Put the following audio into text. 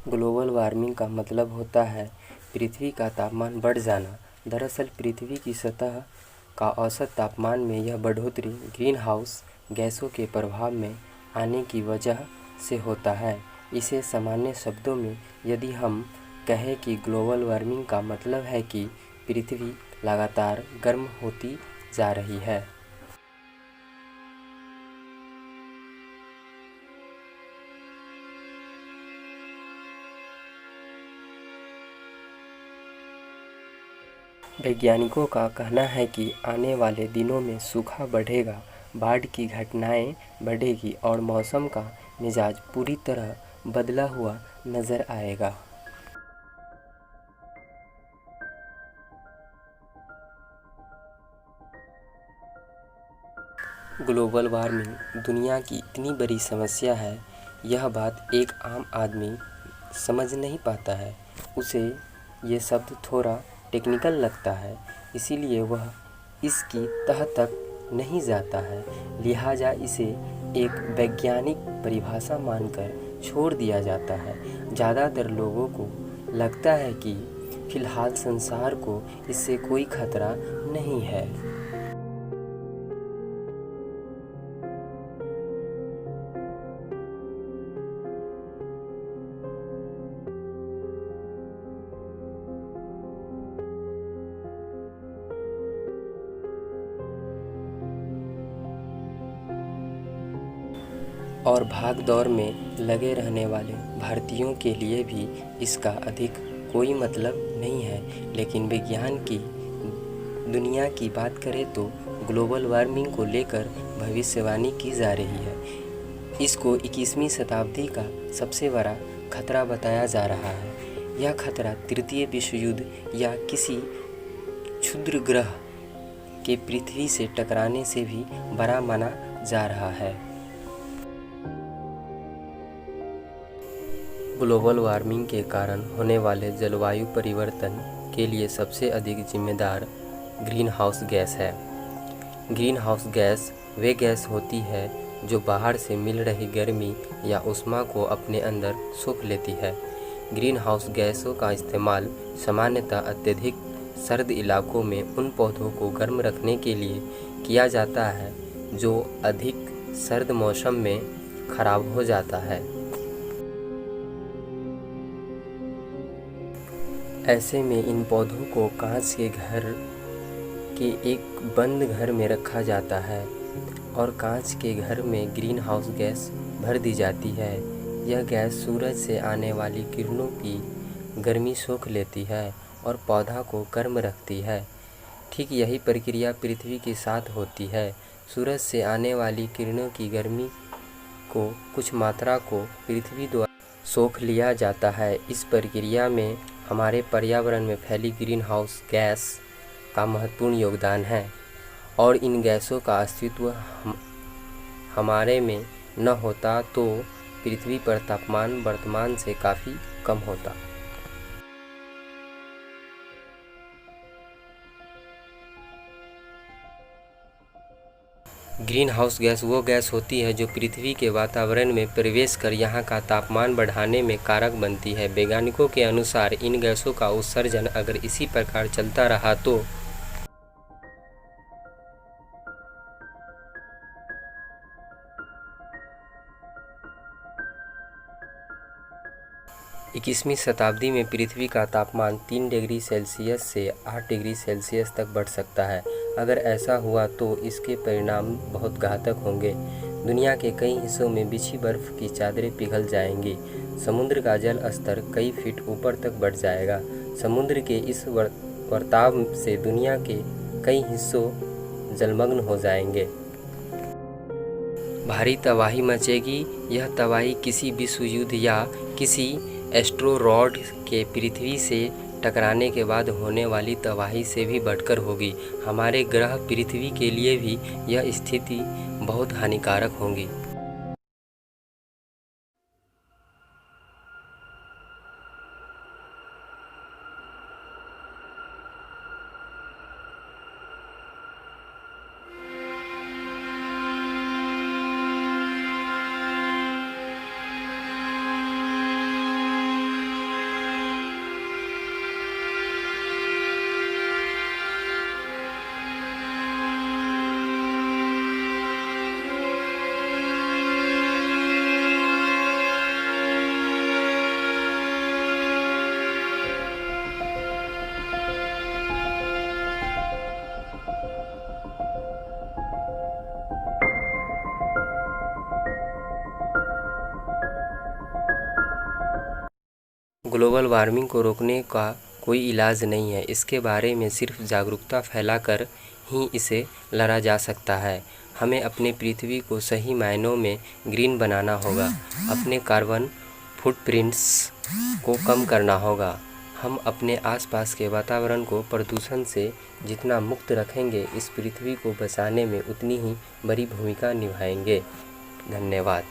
Global warming का मतलब होता है पृथ्वी का तापमान बढ़ जाना। दरअसल पृथ्वी की सतह का औसत तापमान में यह बढ़ोतरी ग्रीन हाउस गैसों के प्रभाव में आने की वजह से होता है। इसे सामान्य शब्दों में यदि हम कहें कि ग्लोबल वार्मिंग का मतलब है कि पृथ्वी लगातार गर्म होती जा रही है। वैज्ञानिकों का कहना है कि आने वाले दिनों में सूखा बढ़ेगा, बाढ़ की घटनाएं बढ़ेगी और मौसम का मिजाज पूरी तरह बदला हुआ नजर आएगा। ग्लोबल वार्मिंग दुनिया की इतनी बड़ी समस्या है, यह बात एक आम आदमी समझ नहीं पाता है। उसे ये शब्द थोड़ा टेक्निकल लगता है, इसीलिए वह इसकी तह तक नहीं जाता है। लिहाजा इसे एक वैज्ञानिक परिभाषा मानकर छोड़ दिया जाता है। ज़्यादातर लोगों को लगता है कि फिलहाल संसार को इससे कोई खतरा नहीं है। और भाग दौड़ में लगे रहने वाले भारतीयों के लिए भी इसका अधिक कोई मतलब नहीं है। लेकिन विज्ञान की दुनिया की बात करें तो ग्लोबल वार्मिंग को लेकर भविष्यवाणी की जा रही है। इसको 21वीं शताब्दी का सबसे बड़ा खतरा बताया जा रहा है। यह खतरा तृतीय विश्व युद्ध या किसी क्षुद्र ग्रह के पृथ्वी से टकराने से भी बड़ा माना जा रहा है। ग्लोबल वार्मिंग के कारण होने वाले जलवायु परिवर्तन के लिए सबसे अधिक जिम्मेदार ग्रीन हाउस गैस है। ग्रीन हाउस गैस वे गैस होती है जो बाहर से मिल रही गर्मी या ऊष्मा को अपने अंदर सोख लेती है। ग्रीन हाउस गैसों का इस्तेमाल सामान्यतः अत्यधिक सर्द इलाकों में उन पौधों को गर्म रखने के लिए किया जाता है जो अधिक सर्द मौसम में खराब हो जाता है। ऐसे में इन पौधों को कांच के घर के एक बंद घर में रखा जाता है और कांच के घर में ग्रीन हाउस गैस भर दी जाती है। यह गैस सूरज से आने वाली किरणों की गर्मी सोख लेती है और पौधा को गर्म रखती है। ठीक यही प्रक्रिया पृथ्वी के साथ होती है। सूरज से आने वाली किरणों की गर्मी को कुछ मात्रा को पृथ्वी द्वारा सोख लिया जाता है। इस प्रक्रिया में हमारे पर्यावरण में फैली ग्रीन हाउस गैस का महत्वपूर्ण योगदान है और इन गैसों का अस्तित्व हमारे में न होता तो पृथ्वी पर तापमान वर्तमान से काफ़ी कम होता। ग्रीन हाउस गैस वो गैस होती है जो पृथ्वी के वातावरण में प्रवेश कर यहाँ का तापमान बढ़ाने में कारक बनती है। वैज्ञानिकों के अनुसार इन गैसों का उत्सर्जन अगर इसी प्रकार चलता रहा तो 21वीं शताब्दी में पृथ्वी का तापमान 3 डिग्री सेल्सियस से 8 डिग्री सेल्सियस तक बढ़ सकता है। अगर ऐसा हुआ तो इसके परिणाम बहुत घातक होंगे। दुनिया के कई हिस्सों में बिछी बर्फ़ की चादरें पिघल जाएंगी। समुद्र का जल स्तर कई फीट ऊपर तक बढ़ जाएगा। समुद्र के इस बर्ताव से दुनिया के कई हिस्सों जलमग्न हो जाएंगे। भारी तबाही मचेगी। यह तबाही किसी विश्व युद्ध या किसी एस्टेरॉयड के पृथ्वी से टकराने के बाद होने वाली तबाही से भी बढ़कर होगी। हमारे ग्रह पृथ्वी के लिए भी यह स्थिति बहुत हानिकारक होगी। ग्लोबल वार्मिंग को रोकने का कोई इलाज नहीं है। इसके बारे में सिर्फ जागरूकता फैलाकर ही इसे लड़ा जा सकता है। हमें अपने पृथ्वी को सही मायनों में ग्रीन बनाना होगा, अपने कार्बन फुटप्रिंट्स को कम करना होगा। हम अपने आसपास के वातावरण को प्रदूषण से जितना मुक्त रखेंगे, इस पृथ्वी को बचाने में उतनी ही बड़ी भूमिका निभाएंगे। धन्यवाद।